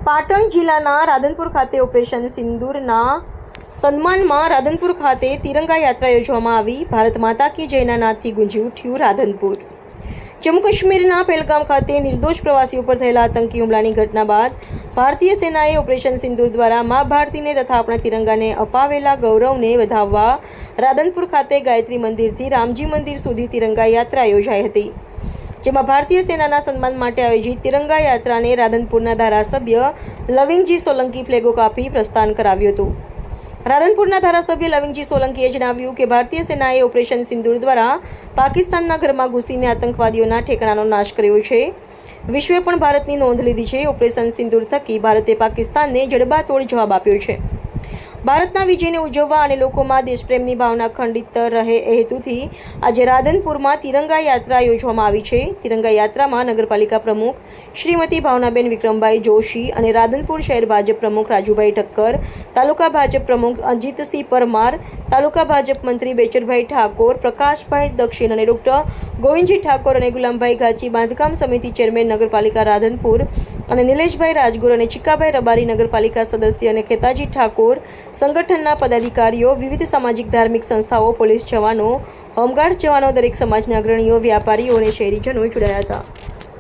પાટણ જિલ્લાના રાધનપુર ખાતે ઓપરેશન સિંદૂરના સન્માનમાં રાધનપુર ખાતે તિરંગા યાત્રા યોજવામાં આવી। ભારત માતા કી જયના નાદથી ગુંજી ઉઠ્યું રાધનપુર। જમ્મુ કાશ્મીરના પહેલગામ ખાતે નિર્દોષ પ્રવાસીઓ પર થયેલા આતંકી હુમલાની ઘટના બાદ ભારતીય સેનાએ ઓપરેશન સિંદૂર દ્વારા મા ભારતીને તથા આપણા તિરંગાને અપાવેલા ગૌરવને વધાવવા રાધનપુર ખાતે ગાયત્રી મંદિરથી રામજી મંદિર સુધી તિરંગા યાત્રા યોજાઈ હતી, જેમાં ભારતીય સેનાના સન્માન માટે આયોજિત તિરંગા યાત્રાને રાધનપુરના ધારાસભ્ય લવિંગજી સોલંકી ફ્લેગો કાપી પ્રસ્થાન કરાવ્યું હતું। રાધનપુરના ધારાસભ્ય લવિંગજી સોલંકીએ જણાવ્યું કે ભારતીય સેનાએ ઓપરેશન સિંદૂર દ્વારા પાકિસ્તાનના ઘરમાં ઘૂસીને આતંકવાદીઓના ઠેકાણાનો નાશ કર્યો છે। વિશ્વે પણ ભારતની નોંધ લીધી છે। ઓપરેશન સિંદૂર થકી ભારતે પાકિસ્તાનને જડબાતોડ જવાબ આપ્યો છે। ભારતના વિજયને ઉજવવા અને લોકોમાં દેશપ્રેમની ભાવના ખંડિત રહે એ હેતુથી આજે રાધનપુરમાં તિરંગા યાત્રા યોજવામાં આવી છે। તિરંગા યાત્રામાં નગરપાલિકા પ્રમુખ શ્રીમતી ભાવનાબેન વિક્રમભાઈ જોશી અને રાધનપુર શહેર ભાજપ પ્રમુખ રાજુભાઈ ઠક્કર, તાલુકા ભાજપ પ્રમુખ અજીતસિંહ પરમાર, તાલુકા ભાજપ મંત્રી બેચરભાઈ ઠાકોર, પ્રકાશભાઈ દક્ષિણ અને ડોક્ટર ગોવિંદજી ઠાકોર અને ગુલામભાઈ ગાચી, બાંધકામ સમિતિ ચેરમેન નગરપાલિકા રાધનપુર અને નિલેશભાઈ રાજગુર અને ચિક્કાભાઈ રબારી નગરપાલિકા સદસ્ય અને ખેતાજી ઠાકોર સંગઠનના પદાધિકારીઓ, વિવિધ સામાજિક ધાર્મિક સંસ્થાઓ, પોલીસ જવાનો, હોમગાર્ડ જવાનો, દરેક સમાજના અગ્રણીઓ, વ્યાપારીઓ અને શહેરીજનો જોડાયા હતા।